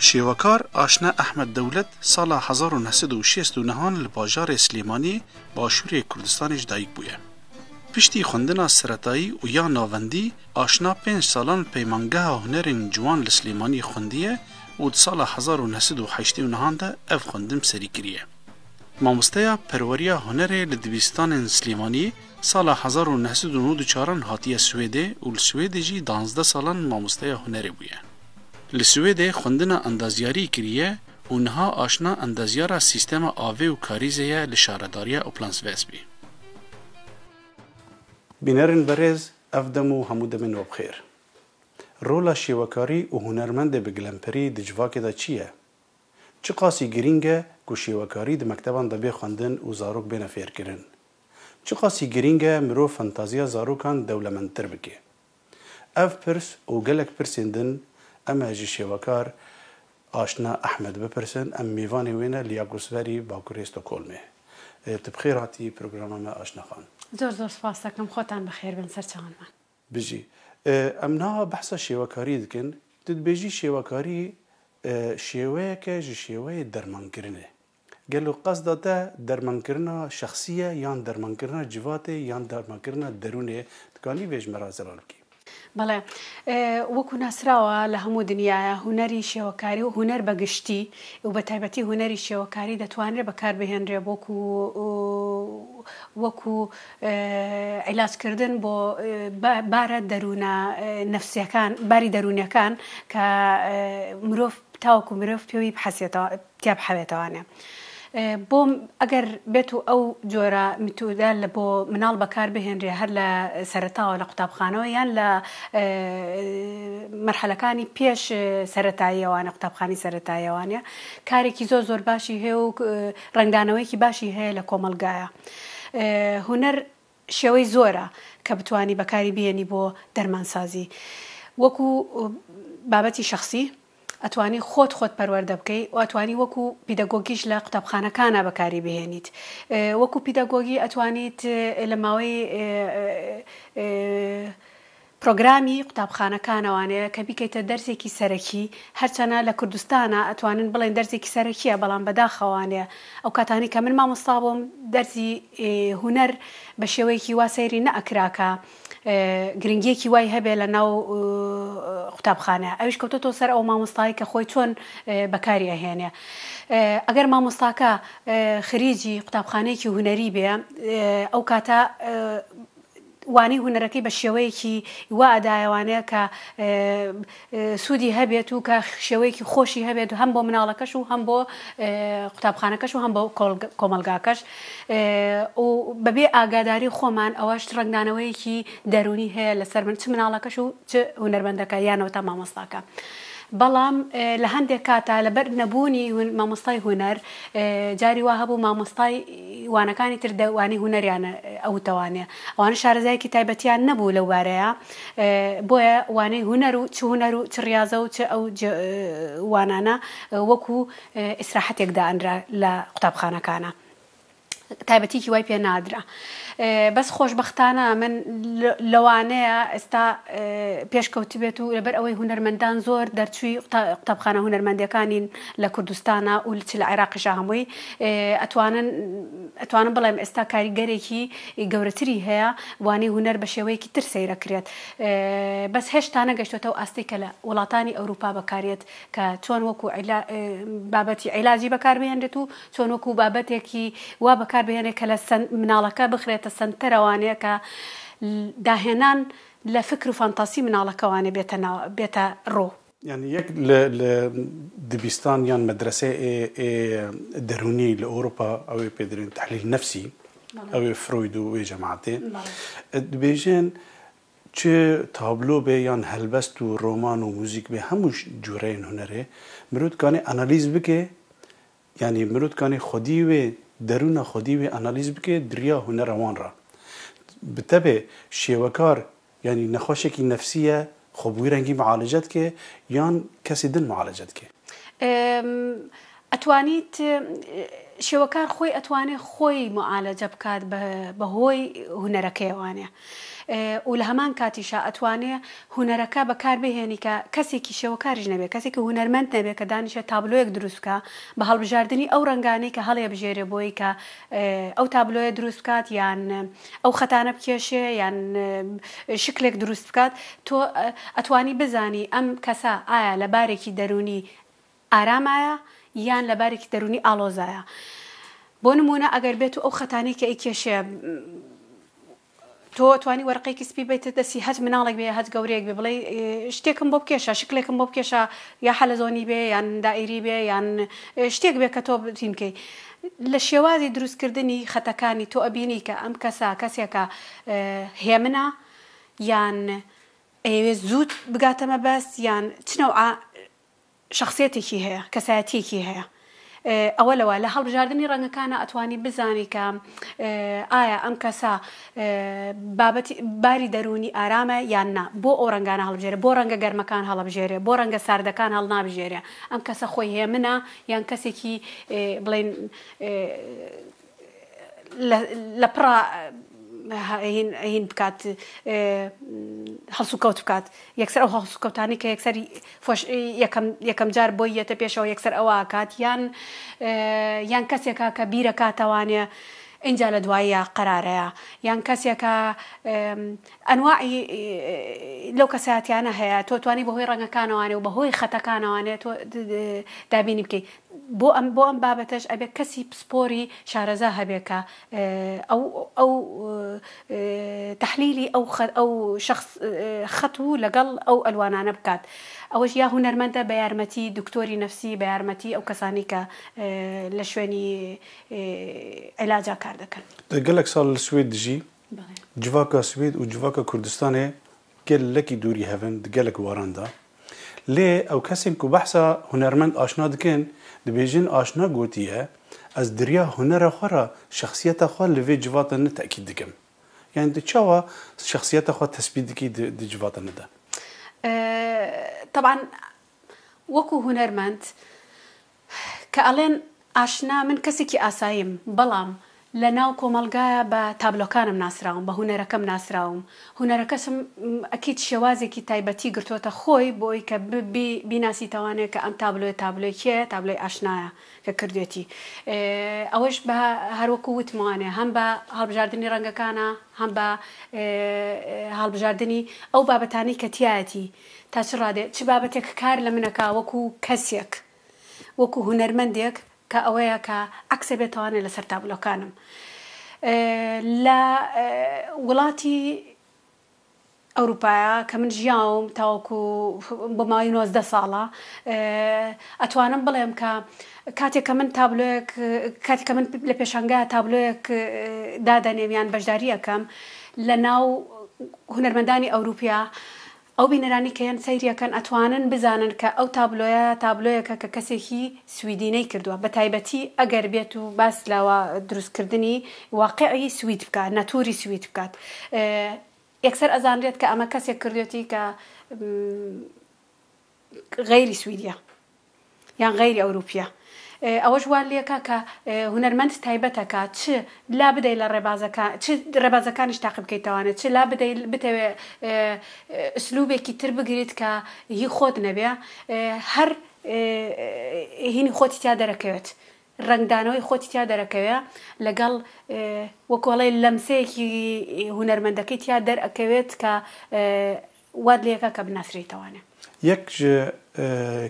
شێوەکار ئاشنا ئەحمەد دەولەت ساڵا 1969 li bajarê Slêmaniyê başûrê Kurdistanê ji dayîk bûye. Piştî xwendina seretayî û ya navendî aşna 5 salan peymangeha hunerên ciwan li Slêmaniyê xwendiye û di sala 1989 de ev xwendim serî kiriye. Mamosteya perweriya hunerê li dibistanên Slêmaniyê sala 1994 hatiye Swêdê û li Swêdê jî 12 salan mamosteya hunerê bûye. Li Swêdê xwendina endazyarî kiriye û niha aşna endazyara sîstema avê û karîzê ye li şaredariya Upplands-Väsby. Bînerên berêz, ev dem û hemû demên we bixêr. Rola şêwekarî û hunermendê bi gilemperî di civakê de çi ye? Çi qasî girîng e ku şêwekarî di mekteban de bê xwendin û zarok bêne fêrkirin? Çi qasî girîng e mirov fantaziya zarokan dewlemendtir bike? Ev pirs û gelek pirsên din em ji şêwekar aşna Ehmed bipirsin, em mêvanê wê ne li Yakobsberî Bakurê Stockholmê. Tu bi xêr hatî programa me aşna xan. زۆر زۆر سپاس دەکەم خۆتان بەخێر بن سەر چاوانمان. بژی ئەم ناوە بەحسە شێوەکاری دکن دبێژی شێوەکاری شێوەیەکە ji şێوەیە دەرمانکردنê. Gelo qesda te dermankirina şexsî ye yan dermankirina civatê yan dermankirina derûnê dikanî vê ji me re zelal bikî. بەڵێ وەکو ناسراوە لە هەموو دنیاە هوەری شێوەکاری و هوەر بەگشتی و بە تایبەتی هوەری شێوەکاری دەتوانرێت بەکاربهێنرێ وەکو عیلاجکردن بۆ بارە دەروونە نەفسیەکان باری دەرونیەکان کە مرۆڤ تاوەکو مرۆڤ پێوی تیا بحەوێتەوانێ. بۆ ئەگەر بێت و ئەو جۆرە میتۆدە لە بۆ مناڵ بەکار بهێنرێ هەر لە سەرەتاوە لە قوتابخانەوە یان لە مەرحەلەکانی پێش سەرەتاییەوانە قوتابخانی سەرەتاییەوانە کارێکی زۆر زۆر باشی هەیە و ڕنگدانەوەیکی باشی هەیە لە کۆمەلگایە. هوەر شێوەی زۆرە کە بتوانی بەکاری بێنی بۆ دەرمانسازی. وەکو بابەتی شخصی ئەتوانی خۆت پەروەردە بکەی و ئەتوانی وەکو پیدەگۆگیش لە قوتابخانەکانە بەکاری بهێنیت. وەکو پیدەگۆگی ئەتوانیت لە ماوەی پرۆگرامی قوتابخانەکانەوانەیە کە بیکەیتە دەرسێکی سەرەکی هەرچەنە لە کوردستانە ئەتوانن بڵێن دەرسێکی سەرەکیە بەڵام بەداخەوانێ ئەو کاتانی کە من مامۆستا بووم دەرسی هوەر بە شێوەیەکی وا سەیری نەئەکراکە گرنگیەکی وای هەبێ لە ناو قوتابخانە ئەویش کەوتۆتەوە سەر ئەو مامۆستایی کە خۆی چۆن بەکاری ئەهێنێ. ئەگەر مامۆستاکە خریجی قوتابخانەیەکی هوەری بێ ئەو کاتە وانەی هوەرەکەی بە شێوەیەکی وا ئەدایەوانەیە کە سوودی هەبێت و کە شێوەیەکی خۆشی هەبێت هەم بۆ مناڵەکەش و هەم بۆ قوتابخانەکەش و هەم بۆ کۆمەلگاکەش و بەبێ ئاگاداری خۆمان ئەوەش ڕنگدانەوەیەکی دەرونی هەیە لەسەر من چ مناڵەکەش و چ هوەرمەندەکە یانەوە تا مامۆستاکە. بەڵام لە هەندێک کاتە لەبەر نەبوونی مامۆستای هوەر جاری وا هەبوو مامۆستای وانەکانی تر دەوانی هوەریانە ئەوتەوانێ ئەوانە شارەزایەکی تایبەتیان نەبوو لەو بارەیە بۆیە وانەی هوەر و چ هوەر و چ ڕاضە و چ ئەو وانانە وەکو ئیسراحەتێکدا ئەنرا لە قوتابخانەکانە تایبەتیکی وای پێ نادرا. بەس خۆشبەختانە من لەوانەیە ئێستا پێشکەوتی بێت و لەبەر ئەوەی هوەرمەندان زۆر دەرچووی قوتابخانە هوەرمەندەکانین لە کوردستانە و لە عێراقیشە هەمووی ئەتوانم بڵێم ئێستا کاریگەرێکی گەورەتری هەیە وانەی هوەر بە شێوەیەکی تر سەیرەکرێت. بەس هێشتا نەگەشتێتەوە ئاستی کە لە وڵاتانی ئەوروپا بەکارێت کە چۆن وەکو بابەتی عیلاجی بەکاربهێنرێت و چۆن وەکو بابەتێکی وا بەکاربهێنێت کە لە مناڵەکە بخرێتە سنتەرەوانەیە کە داهێنان لە فکر و فانتاسی مناڵەکەوانێ بێتە ڕۆ. یعنی یەک لە دبیستان یان مەدرسە دەرونی لە ئەوروپا ئەوێ پێدرێن تحلیل نەفسی ئەوێ فروید و وێ جەماعەتێ دبێژێن چ تابلۆ بێ یان هەلبەست و ڕۆمان و موزیک بێ هەموو جوورەیەن هوەرێ مرۆڤ دکانێ ئەنالیز بکێ یعنی مرۆڤ دکانێ خودی وێ دەروونە خودی وێ ئەنالیز بکێ دریا هوەرە وان ڕە بتەبێ شێوەکار ینی نەخۆشێکی نەفسیە خۆبووی ڕەنگی معالەجەت کێ یان کەسی دل معالەجەت کێ ئەتوانیت شێوەکار خۆی ئەتوانێت خۆی معالەجە بکات بەهۆی هوەرەکەیوانێ و لە هەمان کاتیشە ئەتوانێ هونەرەکە بەکاربهێنی کە کەسێکی شێوەکاریش نەبێت کەسێکی هونەرمەند نەبێت کە دانیشە تابلۆیەک دروست بکە بە هەڵبژاردننی ئەو ڕنگانەی کە هەڵێ بژێرێ بۆی کە ئەو تابلۆیە دروست بکات یان ئەو خەتانە بکێشێ یان شکلێک دروست بکات تۆ ئەتوانی بزانی ئەم کەسە ئایا لە بارێکی دەرونی ئارامایە یان لە بارێکی دەرونی ئاڵۆزایە بۆ نمونە ئەگەر بێت و ئەو خەتانی کە ئەیکێشێ تۆ توانی وەرقەیەکی سپی بیتە دەستی هەت مناڵێک بێ هەت گەورەیەک بێ بڵێ شتێکم بۆ بکێشە شکلێکم بۆ بکێشە یا حەلەزۆنی بێ یان دائیری بێ یان شتێک بێ کە تۆ بتین بکەی لە شێوازی دروستکردنی خەتەکانی تۆ ئەبینی کە ئەم کەسە کەسێکە هێمنە یان ئەوێ زوود بگاتەمە بەست یان چنەوە شخصیەتێکی هەیە کەسایەتیەکی هەیە ئەوە لەوە لە هەڵبژاردننی ڕەنگەکانە ئەتوانی بزانی کە ئایا ئەم کەسە باری دەرونی ئارامە یان نا بۆ ئەو ڕەنگانە هەڵبژێرە بۆ ڕەنگە گەرمەکان هەڵبژێرێ بۆ ڕەنگە ساردەکان هەڵنابژێرێ ئەم کەسە خۆی هێمنە یان کەسێکی بڵێن لە پڕ هین بکات هەڵسو کەوت بکات یەکسەر ئەو هەڵسو کەوتانی کە یەکسەری یەکەم جار بۆی یەتە پێشەوە یەکسەر ئەوە کات یان کەسێکە کە بیرەکاتەوانێ اینجا لە دواییە قەرارەیە یان کەسێکە ئەنواعی لەو کەسایەتیانە هەیە تۆ توانی بەهۆی ڕەنگەکانەوانێ و بەهۆی خەتەکانەوانێ تۆ دابینی بکەیت بۆ ئەم بابەتەش ئەبێ کەسی پسپۆری شارەزا هەبێ کە ئەو تەحلیلی ئەو شخص خەت و لەگەڵ ئەو ئەلوانانە بکات ئەوەش یا هونەرمەندە بە یارمەتی دکتۆری نەفسی بە یارمەتی ئەو کەسانی کە لە شوێنی عیلاجا کار دەکەن گەلێک ساڵ لە سوێد دژی جڤاکە سوێد و جڤاکە کوردستانێ گەلێکی دووری هەبن گەلێک واراندا لێ ئەو کەسێک و بەحسا هونەرمەند ئاشنا دکەن دەبێژن ئاشنا گوتیە ئەس دریا هونەرە خۆرە شخصیەتە خۆ لەوێ جڤاتە نەتەکید دکەم یان چاوە شخصیەتە خۆ تەسبیت دکی جڤاتە نەدا طبعا وەکو هونەرمەند کە ئەڵێن ئاشنا من کەسێکی ئاساییم بەڵام لە ناو کۆمەلگایە بە تابلۆکانم ناسراوم بە هونەرەکەم ناسراوم هونەرەکەسم ئەکید شێوازێکی تایبەتی گرتوۆتە خۆی بۆی کە بیناسیتەوانێت کە ئەم تابلۆی کێ تابلۆی ئاشنایە کە کردوێتی ئەوەش بە هەروەکو وتمانێ هەم بە هەڵبژاردننی ڕەنگەکانە هەم بە هەڵبژاردننی ئەو بابەتانی کە تایەتی تا چ ڕادێت چ بابەتێک کار لە منەکە وەکو کەسێک وەکو هونەرمەندێک کە ئەوەیە کە عکسە بێتوانێت لەسەر تابلۆکانم لە وڵاتی ئەوروپایە کە من ژیاوم تاوەکو بۆ ماوەی 19 ساڵە ئەتوانم بڵێم کە کاتێک کە من تابلۆیەک کاتێک کە من لە پێشانگای تابلۆیەک دادەنێمیان بەشداری ئەەکەم لە ناو هونەرمەندانی ئەوروپیا ئەو بینەرانی کە یان سەیریەکەن ئەتوانن بزانن کە ئەو تابلۆیەکە کە کەسێکی سویدینەی کردووە بە تایبەتی ئەگەر بێت و باس لەوە دروستکردنی واقعی سوید بکات ناتوری سوید بکات یەکسەر ئەزانرێت کە ئەمە کەسێک کردوێتی کە غەیری سویدیە یان غەیری ئەوروپیە ئەوەش وان لێکە کە هونەرمەند تایبەتەکە چ لا بدەی لە ڕێبازەکان چ ڕێبازەکانیش تاقی بکەیتەوانێت چ لا بدەی بتەوێ ئسلوبێکی تر بگریت کە هی خۆت نەبێ هەر هینی خۆتی تیا دەرەکەوێت ڕنگدانەوەی خۆتی تیا دەرەکەوێ لەگەڵ وەکۆڵی لەمسەیەکی هونەرمەندەکەی تیا دەرەکەوێت کە واد لێکە کە بناسرێتەوانێ یەک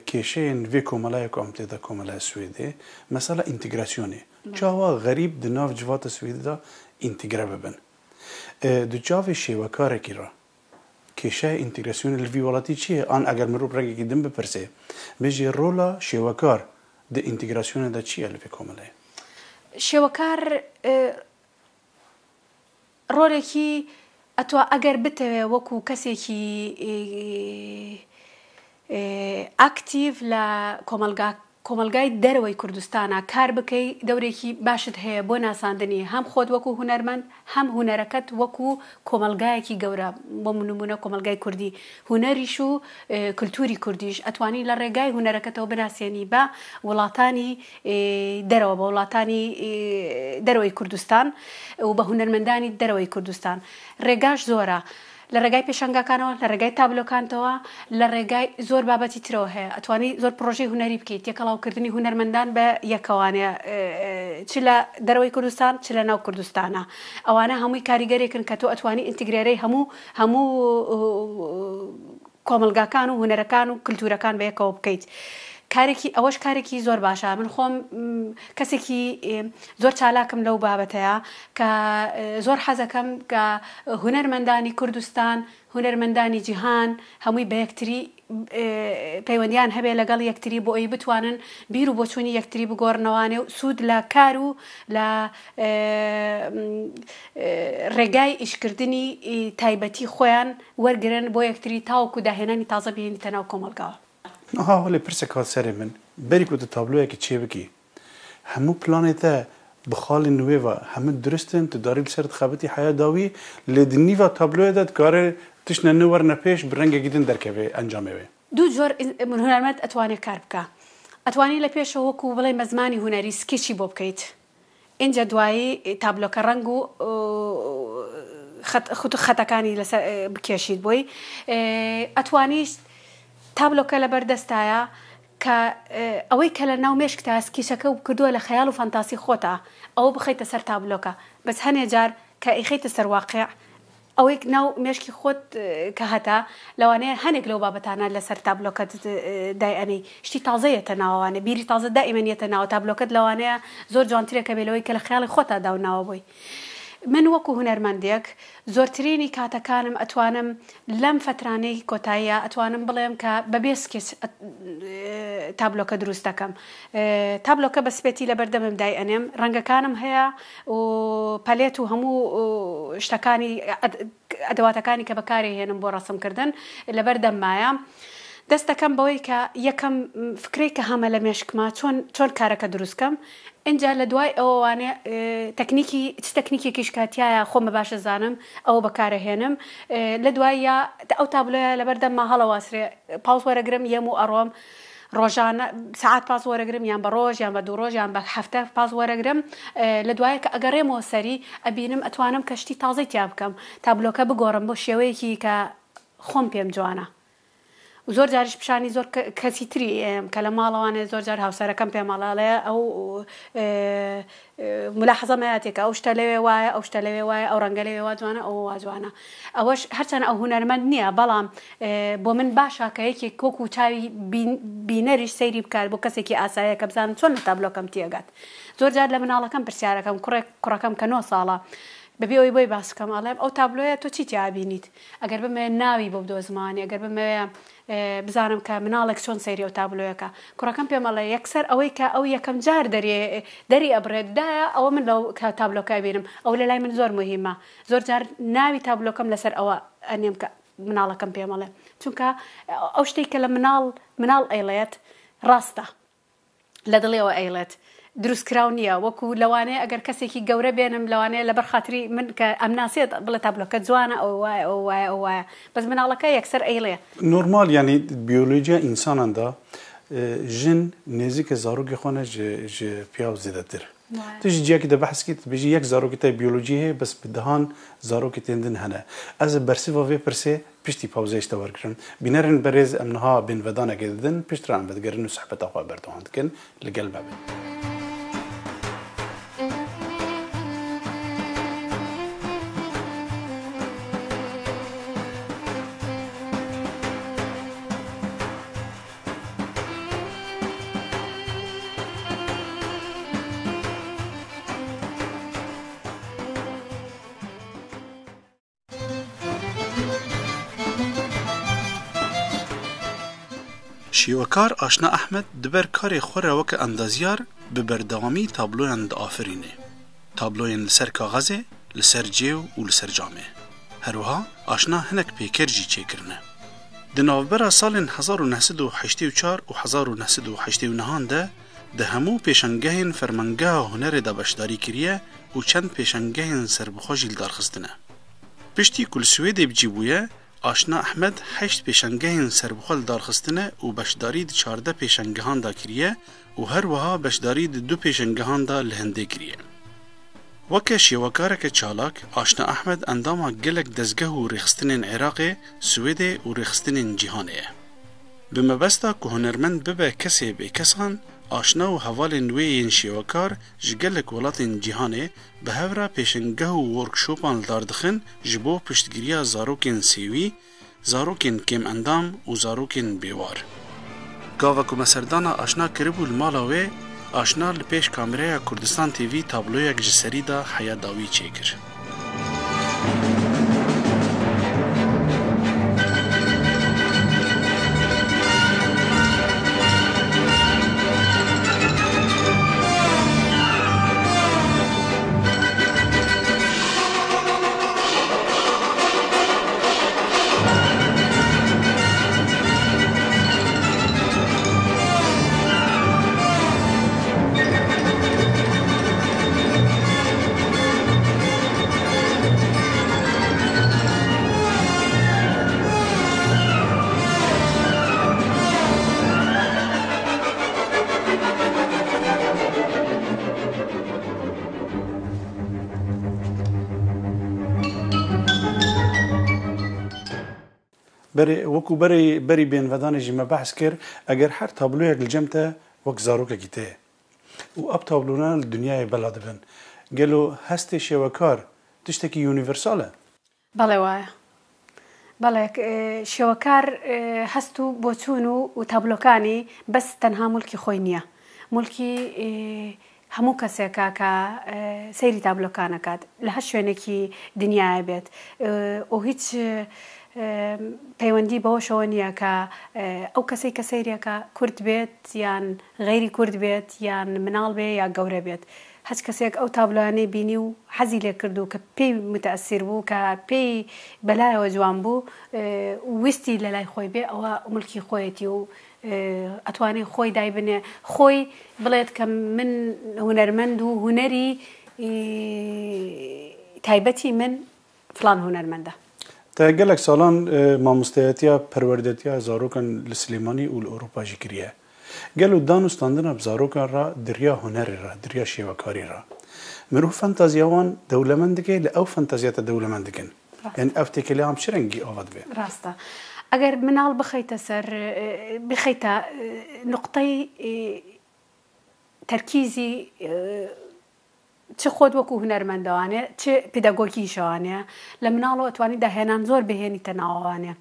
کێشەیەن vê کۆمەلایەک ئەم تێدا کۆمەلای سوێدێ مەسەلە ئینتیگراسیۆنێ چاوە غەریب di nav civata Swêdê de întegre bibin di cavê şêwekareke re kêşeya întegrasyonê li vî welatî çi ye an eger mirov regekî din bipirse bêjî rola şêwekar di întegrasyonê de çi ye li vê komelayê شێوەکار ڕۆلێکی ئەتوا ئەگەر بتەوێ وەکو کەسێکی ئاکتیڤ لە کۆمەلگای دەرەوەی کوردستانە کار بکەی دەورێکی باشت هەیە بۆ ناساندنی هەم خۆت وەکو هونەرمەند هەم هونەرەکەت وەکو کۆمەلگایەکی گەورە بۆ نمونە کۆمەلگای کوردی هونەریش و کللتوری کوردیش ئەتوانی لە ڕێگای هونەرەکەتەوە بناسیێنی بە وڵاتانی دەرەوە بە وڵاتانی دەرەوەی کوردستان و بە هونەرمەندانی دەرەوەی کوردستان ڕێگاش زۆرە لە ڕێگای پێشەنگاکانەوە لە ڕێگای تابلۆکانتەوە لە ڕێگای زۆر بابەتی ترەوە هەیە ئەتوانی زۆر پرۆژەی هونەری بکەیت تێکەڵاوکردنی هونەرمەندان بە یەکەوانەیە چ لە دەرەوەی کوردستان چ لە ناو کوردستانە ئەوانە هەمووی کاریگەرێکن کە تۆ ئەتوانی ئینتیگرێرەی هەموو کۆمەلگاکان و هونەرەکان و کللتورەکان بە یەکەوە بکەیت ئەوەش کارێکی زۆر باشە من خۆم کەسێکی زۆر چالاکم لەو بابەتەیە کە زۆر حەزەکەم کە هونەرمەندانی کوردستان هونەرمەندانی جیهان هەمووی بە یەکتری پەیوەندیان هەبێ لەگەڵ یەکتری بۆ ئەوی بتوانن بیر و بۆچوونی یەکتری بگۆڕنەوانێ و سوود لە کار و لە ڕێگای ئیشکردنی تایبەتی خۆیان وەرگرن بۆ یەکتری تاوەکو داهێنانی تازە بینیتە ناو کۆمەلگاوە ولی پرسێک هات سەرێ من بەری کو تابلۆیەکی چێ بکی هەموو پلانێتە بخاڵی نوێوە هەموو درستن تو داری بسەرت خەبەتی حیا داوی لێ دنیڤە تابلۆیەدە کارێ تشنە نوەرنە پێش ڕەنگێکی دن دەرکەوێ ئەنجامەوێ دوو جۆر هونەرمەند ئەتوانێت کار بکە ئەتوانی لە پێشەوە وەکو بڵێ مەزمانی هونەری سکیچی بۆ بکەیت اینجا دوایی تابلۆکە ڕەنگ و خەتەکانی لەسەر بکێشیت بۆی ئەتوانیت تابلۆکە لە بەردەستایە کە ئەوەی کە لە ناو مێشکتە سکیچەکە و کردووە لە خەیاڵ و فانتاسی خۆتە ئەوە بخەیتە سەر تابلۆکە بەس هەنێ جار کە ئیخەیتە سەر واقع ئەوەی ناو مێشکی خۆت کە هەتا لەوانەیە هەنێک لەو بابەتانە لەسەر تابلۆکەت دایئەنەی شتی تازەیەتە ناوانێ بیری تازە دائیمەنیەتە ناوە تابلۆکەت لەوانەیە زۆر جوانترێکە بێ لەوەی کە لە خەیاڵی خۆتا داوناوە بووی من وەکو هونەرمەندێک زۆرترینی کاتەکانم ئەتوانم لەم فترانەی کۆتاییە ئەتوانم بڵێم کە بەبێ سکیچ تابلۆکە دروست دەکەم تابلۆکە بە سپێتی لە بەردەمم دایئەنێم ڕەنگەکانم هەیە و پەلێت و هەموو شتەکانی ئەدەواتەکانی کە بەکاری هێنم بۆ ڕەسمکردن لە بەردەم مایە دەست دەکەم بەوەی کە یەکەم فکرێک کە هەمە لە مێشکما چۆن کارەکە دروستکەم اینجا لە دوای ئەووانێ تەکنیکێکیش کاتیایە خۆمە باشە زانم ئەوە بەکارەهێنم لە دوایە ئەو تابلۆیە لەبەردەمما هەڵەواسرێ پاوس وەرەگرم یەم و ئەڕۆم ڕۆژانە سعات پاس وەرەگرم یان بە ڕۆژ یان بە دوو ڕۆژ یان بە هەفتە پاس وەرەگرم لە دوایە کە ئەگەڕێمەوە سەری ئەبینم ئەتوانم کەشتی تازەی تیا بکەم تابلۆکە بگۆڕم بۆ شێوەیەکی کە خۆم پێم جوانە و زۆر جاریش پیشانی زۆر کەسی تری کە لە ماڵەوانێ زۆر جار هاوسەرەکەم پێمەڵاڵەیە ئەو ملاحەزە مەیاتێکە ئەو شتە لەوێ وایە ئەو شتە لەوێ وایە ئەو ڕەنگە لەوێ وا جوانە ئەو وا جوانە ئەوەش هەرچەند ئەو هونەرمەند نییە بەڵام بۆ من باشە کە یەکێک کۆک و چاوی بینەریش سەیری بکار بۆ کەسێکی ئاسایە کە بزانم چۆن لە تابلۆکەم تێگات زۆر جار لە مناڵەکەم پرسیارەکەم کوڕەکەم کە 9 ساڵە بەبێ ئەوی بۆی باسکەم ئەڵێم ئەو تابلۆیە تۆ چی تیابینیت ئەگەر بمەوێ ناوی بۆ بدۆزمانی ئەگەر بمەوێ بزانم کە مناڵێک چۆن سەیری ئەو تابلۆیەکە کوڕەکەم پێمەڵێ یەکسەر ئەوەی کە ئەو یەکەم جار دەری ئەبرێتدایە ئەوە من لەو تابلۆکە بینم ئەو لە لای من زۆر مهمە زۆر جار ناوی تابلۆکەم لەسەر ئەوە ئەنێم کە مناڵەکەم پێمەڵێ چونکە ئەو شتێک کە لە مناڵ ئەیڵێت ڕاستە لە دڵێەوە ئەیڵێت دروستکراو نییە وەکو لەوانەیە ئەگەر کەسێکی گەورە بێنم لەوانەیە لەبەر خاتری من کە ئەم ناسێت بڵێ تابلۆکە جوانە ئەو وایە ئەو وایە ئەو وایە بەس مناڵەکە یەکسەر ئەیڵێ نورمال یعنی بیۆلۆژیا ئینساناندا ژن نێزیکە زارۆکی خۆنە ji piyav zêdetir tu ji ciyekî de behs kî bêjî yek zarokî te biyolojî heye bes bi dihan zarokê tên din hene ez ê bersiva vê pirsê piştî pawzeyê te werkirim bînerin berêz em niha bên vedanekê didin piştre em vedigerin û sohbeta xwe berdewan dikin li gel me bin شیوەکار ئاشنا ئەحمەد دبەر کارێ خۆرە وەکە ئەندازیار bi berdewamî tabloyan diafirîne tabloyên li ser kaxezê li ser cêw û li ser camê her wiha aşna hinek pêker jî çêkirine د نوفبر سال 1984 و 1989 ده د همو پیشنگهین فرمانگه هنر دا بشداری کریه و چند پیشنگهین سربخوا جیل دارخستنه. پشتی کل سویده بجیبویه آشنا احمد 8 پیشنگهین سربخوا دارخستنه و بشداری د 14 پیشنگهان دا کریه و هر وها بشداری د 2 پیشنگهان دا لهنده کریه. وکه شیوکارک چالاک آشنا احمد انداما گلک دزگه و ریخستنین عراق سویده و ریخستنین جیهانه. بمبستا که هنرمند ببه کسی به کسان آشنا و حوال نوی شیوکار جگلک ولاتین جیهانه به هورا پیشنگه و ورکشوپان داردخن جبو پشتگیریا زاروکین سیوی، زاروکین کم اندام و زاروکین بیوار. گاوه که مسردانا آشنا کربو المالاوه آشنا لپیش کامره کردستان تیوی تابلوی یک جسری دا حیات داوی چیکر. بري وكو بري بين فدان جيما بحث كر اگر هر تابلوه الجمته وك زاروكا جيته و اب تابلونا الدنيا بلاد بن قالوا هستي شوكار تشتكي يونيفرساله بله وایە بەڵێ شێوەکار هەست و بۆچوون و تابلۆکانی بەس تەنها مولکی خۆی نییە مولکی هەموو کەسێکە کە سەیری تابلۆکانەکات لە هەر شوێنێکی دنیای بێت و هیچ پەیوەندی بەوەشەوە نییە کە ئەو کەسەی کە سەیرێکە کورد بێت یان غەیری کورد بێت یان مناڵ بێ یا گەورە بێت هەچ کەسێک ئەو تابلۆیانەی بینی و حەزی لێ کرد و کە پێی متەئەسیر بوو کە پێی بەلایەوە جوان بوو ویستی لە لای خۆی بێ ئەوە مولکی خۆیەتی و ئەتوانێ خۆی دایبنێ خۆی بڵێت کە من هونەرمەند و هونەری تایبەتی من فلان هونەرمەندە. تا gelek salan mamosteyetiya perwerdetiya zarokan li Silêmanî û li Ewropa jî kiriye. Gelo danûstandina bi zarokan ra diriya hunerê ra, diriya şêwekarî ra. Mirov fantaziya wan dewlemend dike li ew fantaziya te dewlemend dikin. Yani ev têkilê am çi rengî ava dibe? ڕاستە. ئەگەر مناڵ بخەیتە سەر بخەیتە نقطەی تەرکیزی چ خۆت وەکو هونەرمەندەوانێ چ پیدەگۆگیشەوانەیە لە مناڵەوە ئەتوانی داهێنان زۆر بهێنیتە ناوەوانێ.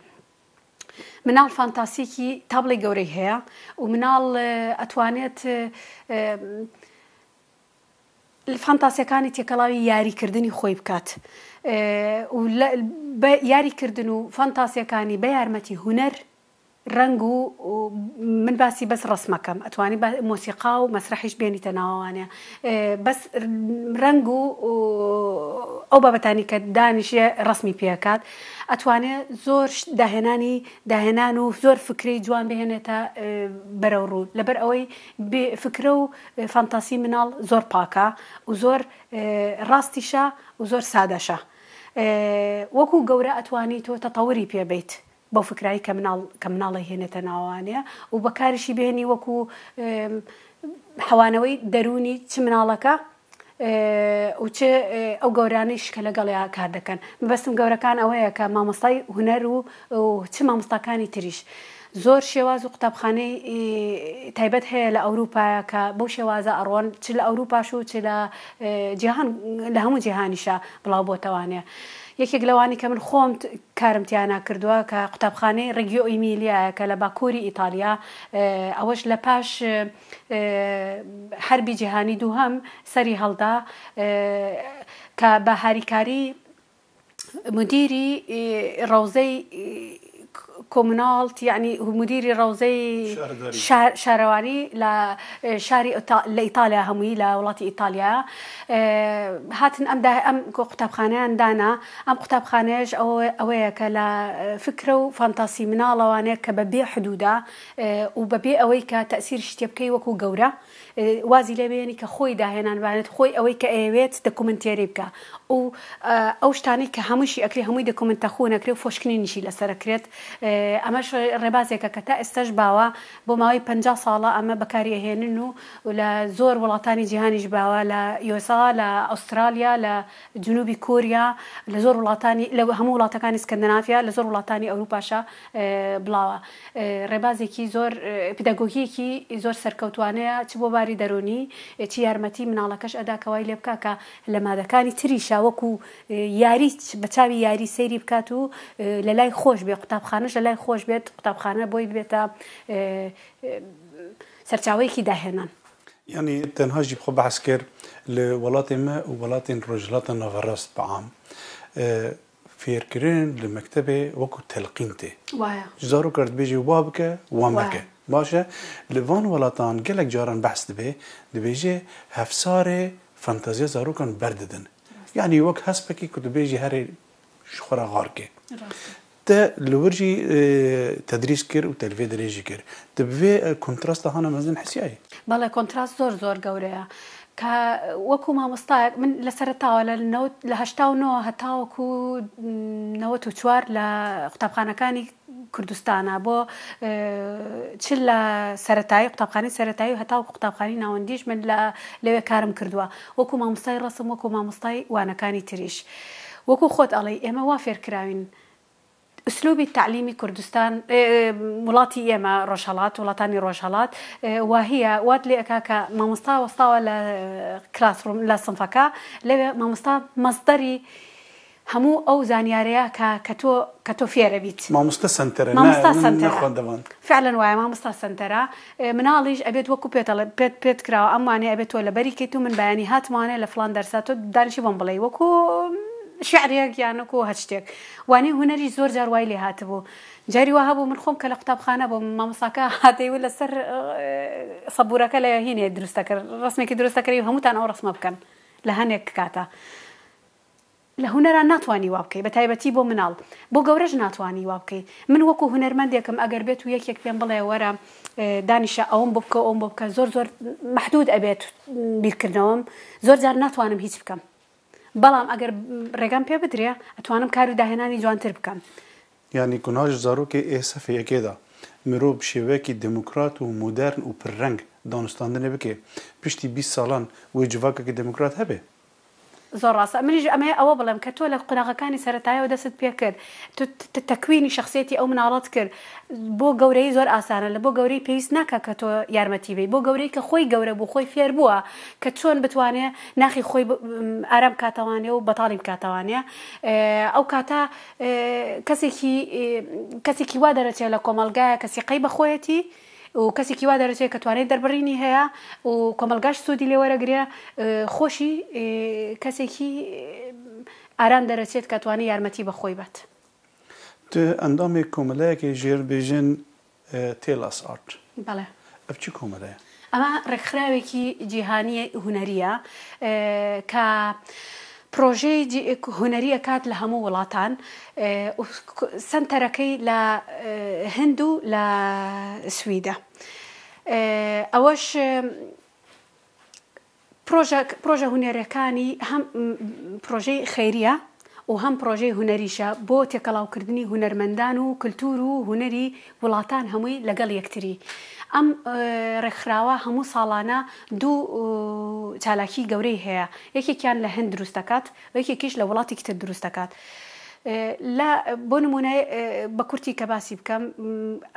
مناڵ فانتاسیکی تابڵی گەورەی هەیە و مناڵ ئەتوانێت فانتاسیەکانی تێکەڵاوی یاریکردنی خۆی بکات و یاریکردن و فانتاسیەکانی بە یارمەتی هونەر ڕنگ و من باسی بەس ڕسمەکەم ئەتوانی مۆسیقا و مەسرەحیش بێنیتە ناوەوانێ بەس ڕنگ و ئەو بابەتانی کە دانیشێ ڕسمی پێکات ئەتوانێت زۆر داهێنان و زۆر فکری جوان بهێنێتە بەرەو ڕوو لەبەر ئەوەی فکرە و فانتاسی مناڵ زۆر پاکە و زۆر ڕاستیشە و زۆر سادەشە وەکو گەورە ئەتوانی تۆ تەتەوری پێبیت بۆ فکرایی کە مناڵی هێنێتە ناوانەیە و بەکاریشی بهێنی وەکو حەوانەوەی دەرونی چ مناڵەکە و چ ئەو گەورانەیش کە لەگەڵیا کار دەکەن مەبەستم گەورەکان ئەوەیە کە مامۆستای هونەر و چ مامۆستاکانی تریش زۆر شێواز و قوتابخانەی تایبەت هەیە لە ئەوروپایە کە بەو شێوازە ئەڕۆن چ لە ئەوروپاش و چ لە جیهان لە هەموو جیهانیشە بڵاو بۆتەوانێ. یەکێک لەوانی کە من خۆم کارم تیانە کردووە کە قوتابخانەی ڕێگیۆ ئیمیلیایە کە لە باکووری ئیتالیا ئەوەش لە پاش حەربی جیهانی دووهەم سەری هەڵدا کە بە هاریکاری مدیری ڕەوزەی كومنالت يعني هو مديري روزي شارواني لشاري لإيطاليا هموي لولاة إيطاليا هاتن أم كتابخانة دانا أم كتابخانة أو كلا فكرة وفانتاسي من الله وأنا كببيع حدودا وببيع أوي كتأثير شتيبكي وكو جورة وازي لبيني كخوي داهنا بعد خوي أوي كأيوات دوكومنتري بكا و أوشتاني كهمشي أكري هموي دوكومنت أخونا أكري وفوشكني نشي لسركريت أماش ربازي كتا استجباوا بماوي 50 صالة أما بكاري هننو ولا زور ولاطاني جهاني جباوا لا يوسا لا أستراليا لجنوب كوريا لزور ولاطاني لو همو ولاطكان اسكندنافيا لزور ولاطاني أوروباشا بلاوا ربازي كي زور بيداغوجي كي زور سركوتوانيا تبو باري دروني تيارمتي من على كش أدا كواي لبكاكا لما ذا كاني تريشا وكو ياري بتشابي ياري سيري بكاتو للاي خوش بي قطابخانه للاي خوش بيت قطابخانه بوي بيتا سرچاوي كي دهنان يعني تنهاجي بخب عسكر لولات ما وولات رجلات نغرست بعام فيركرين لمكتبه وكو تلقينته وايا جزارو كرت بيجي وبابك ومكه باشا لفان ولاتان قالك جاران بحث دبيجي هفساره فانتازيا زارو كان برددن يعني وك هسبكي كنت بيجي هري شخرا غاركي تا لورجي تدريس كير وتلفي دريجي كير تبي كونتراست هنا مازن حسياي بالله كونتراست زور قوريا وكو ما مستاق من لسرتاو للنوت لهشتاو نو هتاو كو نوت وشوار لقطابخانه كاني كردستان بو تشلا سرتاي قطابخاني سرتاي وهتاو قطابخاني ناونديش من لو كارم كردوا وكو ما مستاي رسم وكو ما مستاي وانا كاني تريش وكو خود علي اما وافر كراوين أسلوبي التعليمي كردستان ولاتي إما روشالات ولاتاني روشالات وهي واد لي أكاكا ما مستوى وستوى لكلاس روم لصنفكا لي ما مستوى مصدري همو أو زانياريا كتو فيرا بيت ما مستسنترة ما مستسنترة فعلا واي ما مستسنترة مناليج أبيت وكو بيت كراو أماني أبيت ولا بريكتو من بيانيات ماني لفلان درساتو دانشي بمبلي وكو شعريك يعني كو هشتك واني هنري زور جار وايلي هاتبو جاري وهابو من خوم كلا قطابخانه بو ما مساكا هاتي ولا سر صبورك لا هنا درستك رسمك درستك هموت انا ورسمه بكن لهنك كاتا لهنر ناتواني وابكي بتايبتي بو منال بو جورج ناتواني وابكي من وكو هنرمندي كم اگر بيت ويك بين بلا ورا دانشا اوم بوبكا زور محدود ابيت بيكرنوم زور جار ناتوانم هيك بكم بلام اگر رقم بيا بدريا اتوانم كارو دهناني جوانتر بكم يعني كناج زاروكي اسفي كده مروب شباكي ديمقراط ومودرن وبرنج دانستاندن بكي بيشتي 20 سالان وجواكا ديمقراط هبه زور راسا منيج أما أو بلام كتولة قناغا كاني سرتايا ودست بيكر تكويني شخصيتي أو من عرض كر بو جوري زور آسانا لبو جوري بيس ناكا كتو يارمتي بي بو جوري كخوي جوري بو خوي فير بوا كتشون بتوانيا ناخي خوي أرم كاتوانيا وبطالب كاتوانيا أو كاتا كسي وادرتي لكم الجا كسي قيب خويتي وكسي كيوا درجة كتواني دربريني هيا وكمالجاش سودي اللي ورا قريا خوشي كسي كي أران درجة كتواني يارمتي بخوي بات. اندامي كوملاك جير بيجن تيلاس ارت. بله. أبتشي كوملا. أما رخراوي كي جهانية هنرية ك بروجي هنرية كات لهمو ولاتان سنتركي لهندو لسويدا أوش بروجي هنرية كاني هم بروجي خيرية وهم بروجي هنريشة بو تكلاو كردني هنرمندان وكلتور هنري ولاتان هموي لقل يكتري ام رخراوه همو سالانا دو تالاكي جوري هي يكي كان لهند دروستكات ويكي كيش لولاتي كتر دروستكات لا بونمونه بكرتي كباسي بكم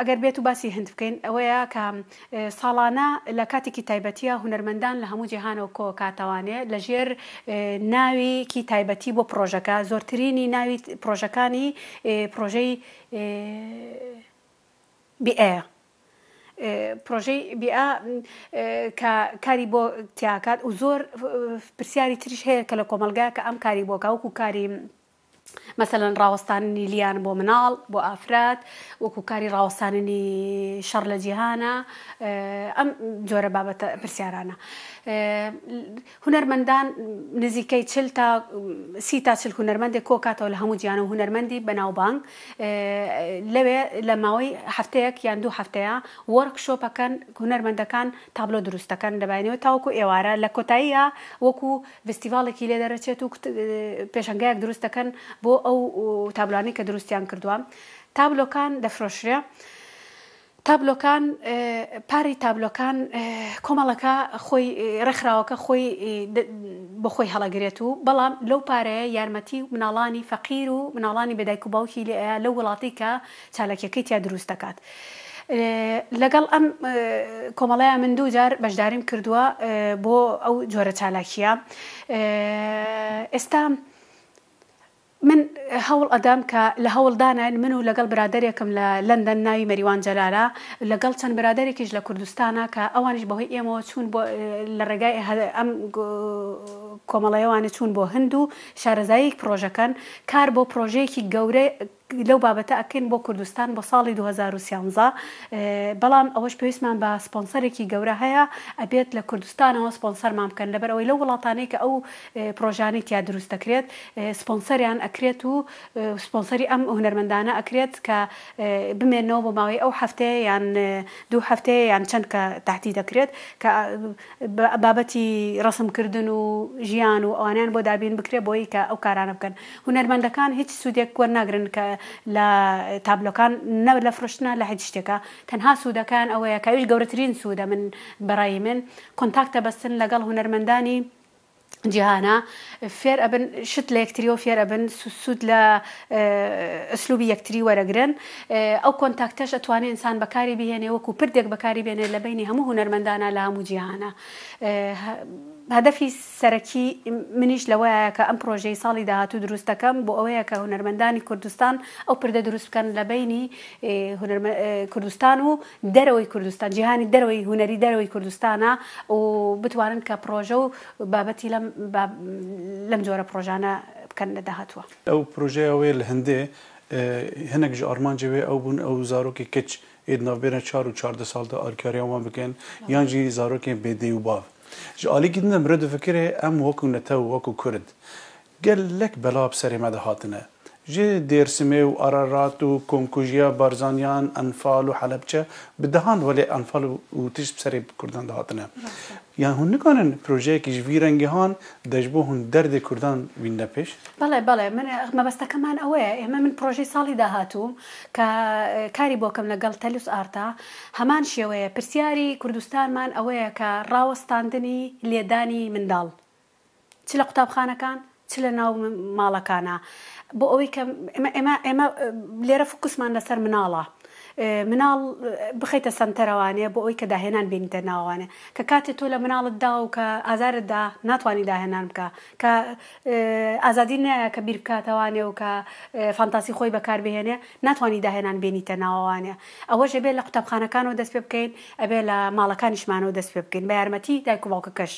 اگر بيتو باسي هند بكين اويا كام سالانا لكاتي كتايبتيا هنرمندان لهمو جهان وكو كاتواني لجير ناوي كتايبتي بو بروجكا زورتريني ناوي بروجكاني بروجي بيئة بروجي بيئة كاريبو تياكات وزور برسياري تريش هي كلا كومالجا كأم كاريبو كاوكو كاري مثلا ڕاوەستاننی لیان بۆ مناڵ بۆ ئافراد وەکو کاری ڕاوەستاننی شەڕ لە جیهانە ئەم جۆرە بابەتە پرسیارانە هونەرمەندان نزیکەی 30 تا 40 هونەرمەندێک کۆکاتەوە لە هەموو جیهانە و هونەرمەندی بەناوبانگ لەوێ لە ماوەی هەفتەیەک یان 2 هەفتەیە وەرکشۆپەکەن هونەرمەندەکان تابلۆ دروستەکەن دەبینەوە تاوەکو ئێوارە لە کۆتاییە وەکو فستیڤاڵێکی لێ دەرەچێت و پێشەنگایەک دروستەکەن بۆ ئەو تابلوانەی کە دروستیان کردووە تابلۆکان دەفرۆشرێ تابلۆکان پاری تابلۆکان کۆمەڵەکە خۆی ڕێکخراوەکە خۆی بۆ خۆی هەڵەگرێت و بەڵام لەو پارەیە یارمەتی مناڵانی فەقیر و مناڵانی بەدایک و باوکی لەو وڵاتی کە چالاکیەکەی تیا دروست دەکات لەگەڵ ئەم کۆمەڵەیە من 2 جار بەشداریم کردووە بۆ ئەو جۆرە چالاکیە ئێستا من هەوڵ ئەدەم کە لە هەوڵدانە من و لەگەڵ برادێکم لە لەندەن ناوی مەریوان جەلالە لەگەڵ چەند برادێکیش لە کوردستانە کە ئەوانش بەهۆی ئێمەوە چوون لە ڕێگای ئەم کۆمەڵەیەوانە چوون بۆ هەند و شارەزایی پرۆژەکەن کار بۆ پرۆژەیەکی گەورە لەو بابەتە ئەکەین بۆ کوردستان بۆ ساڵی 2013 بەڵام ئەوەش پێویستمان بە سپۆنسەرێکی گەورە هەیە ئەبێت لە کوردستانەوە سپۆنسەرمان بکەن لەبەر ئەوەی لەو وڵاتانەی کە ئەو پرۆژانەی تیا دروست دەکرێت سپۆنسەریان ئەکرێت و سپۆنسەری ئەم هونەرمەندانە ئەکرێت کە بمێنەوە بۆ ماوەی ئەو هەفتەیە یان 2 هەفتەیە یان چەند کە تاحتی دەکرێت کە بابەتی ڕسمکردن و ژیان و ئەوانیان بۆ دابین بکرێت بۆی کە ئەو کارانە بکەن هونەرمەندەکان هیچ سوودێک وەرناگرن کە لە تابلۆکان نە لە فرۆشتنە لە هیچ شتێکە تەنها سوودەکان ئەوەیە کاویش گەورەترین سوودە من بەڕای من کۆنتاکتە بەستن لەگەڵ هونەرمەندانی جیهانە فێر ئەبن شت لە یەکتریەوە فێر ئەبن سوود لە ئەسلوبی یەکتری وەرەگرن ئەو کۆنتاکتەش ئەتوانێت ئینسان بەکاری بهێنێ وەکو پردێک بەکاری بێنێ لە بینی هەموو هونەرمەندانە لە هەموو جیهانە هەدەفی سەرەکی منیش لەوەیە کە ئەم پرۆژەی ساڵی داهاتوو دروست دەکەم بۆ ئەوەیە کە هونەرمەندانی کوردستان ئەو پردە دروست بکەن لە بینی کوردستان و دەرەوەی کوردستان جیهانی دەرەوەی هونەری دەرەوەی کوردستانە و بتوانن کە پرۆژە و بابەتی لەم جۆرە پرۆژانە بکەن لە داهاتووە ئەو پرۆژەیەوەی لە هەندێ هەنێک ژ ئارمانجەوێ ئەو بوون ئەو زارۆکی کچ ئێدناوبێنە 4 و 14 ساڵدا ئالکاریاوان بکەن یانجی زارۆکێن بێدەی و باو جالی گیدنە مرد فکرێ ئەم وەکو نەتە و وەکو کورد گەلێک بەلا بسەرێ مەدە هاتنە جێ دێرسمێ و ئارارات و کۆمکوژیا بارزانیان ئەنفال و حەلەبچە بدەهان وەلێ ئەنفال و تیش بسەرێ کوردان داهاتنە یان هون نکانن پرۆژەیەکیش ڤیرەنگیهان دەش بۆ هون دەردێ کوردان وینە پێش بەڵێ من مەبەستەکەمان ئەوەیە ئێمە من پرۆژەی ساڵی داهاتوو کە کاری بۆکەم لەگەڵ تەلوس ئارتا هەمان شێوەیە پرسیاری کوردستانمان ئەوەیە کە ڕاوەستاندنی لێدانی منداڵ چ لە قوتابخانەکان چ لە ناو ماڵەکانە بۆ ئەوەی کە ئێمە لێرە فوکسمان لەسەر مناڵە مناڵ بخەیتە سنتەرەوانێ بۆ ئەوی کە داهێنان بینیتە ناوانێ کە کاتێک تۆ لە مناڵتدا و کە ئازارتدا ناتوانانی داهێنان بکە کە ئازادی نایە کە بیر بکاتەوانێ و کە فانتاسی خۆی بەکاربهێنێ ناتوانانی داهێنان بینیتە ناوانێ ئەوەش ئەبێ لە قوتابخانەکانەوە دەست پێ بکەین ئەبێ لە ماڵەکانیشمانەوە دەست پێ بکەین بە یارمەتی دایک و باوکەکەش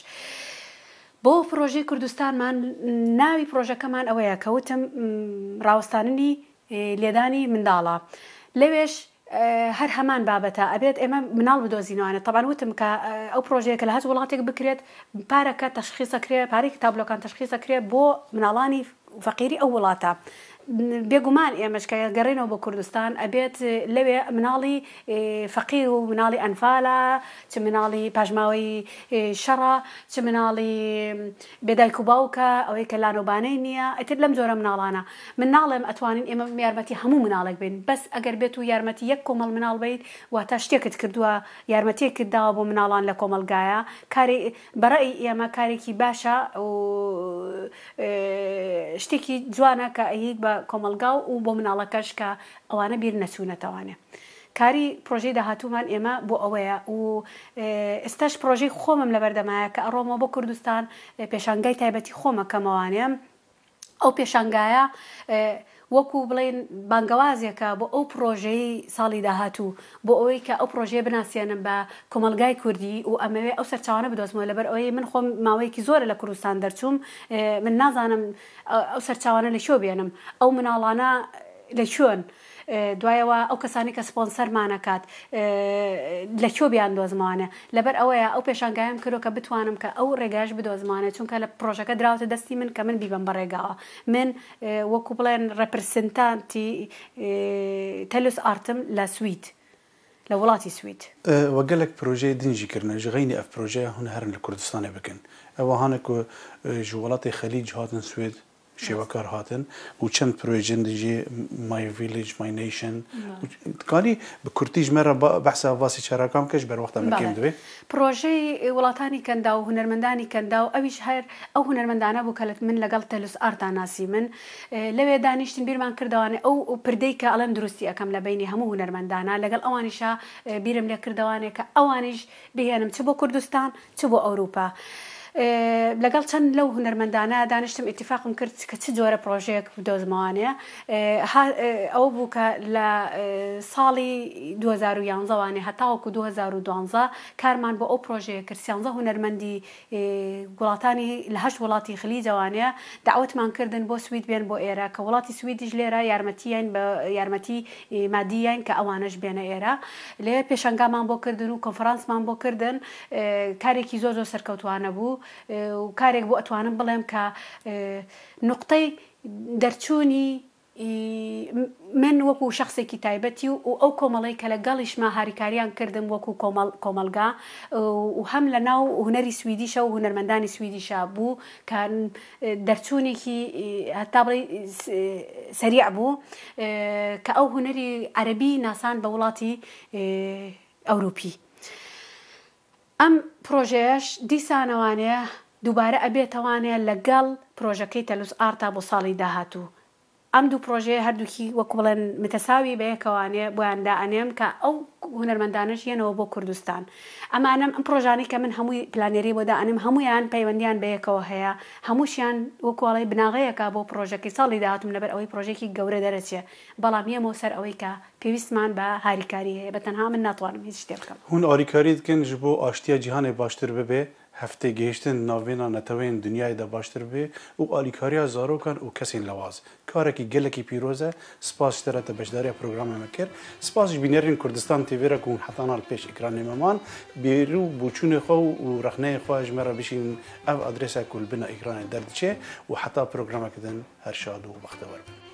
بۆ پرۆژەی کوردستانمان ناوی پرۆژەکەمان ئەوەیە کە وتم ڕاوەستاننی لێدانی منداڵە لەوێش هەر هەمان بابەتە ئەبێت ئێمە مناڵ بدۆزینەوانە طبعاً وتم کە ئەو پرۆژەیەکە لە هەر وڵاتێک بکرێت پارەکە تەشخیصەکرێ پارێکی تابلۆکان تەشخیصەکرێ بۆ مناڵانی فەقیری ئەو وڵاتە بێگومان ئێمەش کە گەڕێنەوە بۆ کوردستان ئەبێت لەوێ مناڵی فەقیر و مناڵی ئەنفالە چ مناڵی پاژماوەی شەڕە چ مناڵی بێدایک و باوکە ئەوەی کە لانۆبانەی نییە ئەتر لەم جۆرە مناڵانە من ناڵێم ئەتوانین ئێمە یارمەتی هەموو مناڵێک بین بەس ئەگەر بێت و یارمەتی یەک کۆمەڵ مناڵ بیت واتە شتێکت کردووە یارمەتیەک کرداوە بۆ مناڵان لە کۆمەلگایە کاری بەڕای ئێمە کارێکی باشە و شتێکی جوانە کە ئەیت بە کۆمەلگا و بۆ مناڵەکەش کە ئەوانە بیر نەچوونەتەوانێ کاری پرۆژەی داهاتوومان ئێمە بۆ ئەوەیە و ئێستاش پرۆژەی خۆمم لە بەردەمایە کە ئەڕۆمەوە بۆ کوردستان پێشانگای تایبەتی خۆمەکەمەوانێ ئەو پێشانگایە وەکو بڵێن بانگەوازێکە بۆ ئەو پرۆژەی ساڵی داهاتوو بۆ ئەوەی کە ئەو پرۆژەیە بناسیێنم بە کۆمەلگای کوردی و ئەمەوێ ئەو سەرچاوانە بدۆزمەوە لەبەر ئەوەی من خۆم ماوەیەکی زۆرە لە کوردستان دەرچووم من نازانم ئەو سەرچاوانە لە شۆ بێنم ئەو مناڵانە لە شوێن دوایەوە ئەو کەسانی کە سپۆنسەرمانەکات لە کۆ بیان دۆزمانە لەبەر ئەوەیە ئەو پێشانگایم کردو کە بتوانم کە ئەو ڕێگاش بدۆزمانە چونکە لە پرۆژەکە دراوتە دەستی من کە من بیبم بەڕێگاوە من وەکو بڵێن ڕەپرسنتانتی تەلوس ئارتم لە سوید لە وڵاتی سوید وەگەلێک پرۆژەی دنجیکردنە ژغینی ئەف پرۆژەیە هون هەرن لە کوردستانê bikin ئەوە هەنێک ji welatê xelîc hatin Swêd شێوەکار هاتن و چەند پرۆژێن دژێ مای ڤیلێج مای نیشن کاری بە کورتیش مەرە بەحسا واسی چاراکام کەش بەروەختە مەکەم دوێ پرۆژەی وڵاتانی کەندا و هونەرمەندانی کەندا و ئەویش هەر ئەو هونەرمەندانە بوو کە من لەگەڵ تەلوس ئارتان ناسی من لەوێ دانیشتین بیرمان کردوانێ ئەو پردەی کە ئەڵەن دروستی ئەەکەم لە بینی هەموو هونەرمەندانە لەگەڵ ئەوانیشە بیرم لێ کردوانێ کە ئەوانیش بهێنم چ بۆ کوردستان چ بۆ ئەوروپا لەگەڵ چەند لەو هونەرمەندانە دانیشتم ئیتیفاقم کرد کە چ جۆرە پرۆژەیەک بدۆزمەوانەیە ئەوە بوو کە لە ساڵی 2011وانێ هەتاوەکو 2012 کارمان بۆ ئەو پرۆژەیە کرد 11 هونەرمەندی وڵاتانی لە 8 وڵاتی خلیجەوانەیە دعوتمان کردن بۆ سوید بێن بۆ ئێرە کە وڵاتی سویدیش لێرە یارمەتیان بە یارمەتی مادیان کە ئەوانش بێنە ئێرە لێ پێشەنگامان بۆ کردن و کۆنفرانسمان بۆ کردن کارێکی زۆر زۆر سەرکەوتوانە بوو و کارێک بۆ ئەتوانم بڵێم کە نقطەی دەرچوونی من وەکو شخصێکی تایبەتی و ئەو کۆمەڵی کە لەگەڵیشما هاریکاریان کردم وەکو کۆمەلگا و هەم لە ناو هونەری سویدیشە و هونەرمەندانی سویدیشە بوو کە دەرچوونێکی هەتا بڵێ سەریع بوو کە ئەو هونەری عەرەبی ناسان بە وڵاتی ئەوروپی ئەم پرۆژەیەش دیسانەوانەیە دووبارە ئەبێتەوانەیە لەگەڵ پرۆژەکەی تەلوس ئارتا بۆ ساڵی داهاتوو ئەم دوو پرۆژەیە هەردووکی وەکو بڵێن متەساوی بەیەکەوانێ بۆیاندا ئەنێم کە ئەو هونەرمەندانش یەنەوە بۆ کوردستان ئەمانم ئەم پرۆژانەی کە من هەمووی پلانێری بۆ دائەنم هەمویان پەیوەندیان بەیەکەوە هەیە هەمووشیان وەکوڵی بناغەیەکە بۆ پرۆژەکەی ساڵی داهاتوم لەبەر ئەوەی پرۆژێکی گەورە دەرەچێ بەڵام یەمەوە سەر ئەوەی کە پێویستمان بە هاریکاری هەیە بەتەنها من ناتوانم هیچ شتێ بکەم هون ئاریکاری دکن ji بۆ ئاشتیا جیهانê باشتر ببێ هەفتê گەیشتن navbêna netewên dinyayê de baştir bê û alîkariya zarokan û kesên lewaz karekî gelekî pîroz e spas ji te re te beşdariya programê me kir spas ji bînerên Kurdistan TV re ku hûn hetanan li pêş ekranê me man bêrû bûçûnê xwe û rexneyê xwe ji me re bişînin ev adrêsek ku li bina ekranê derdiçe û heta programekê din her şad û bextewer bin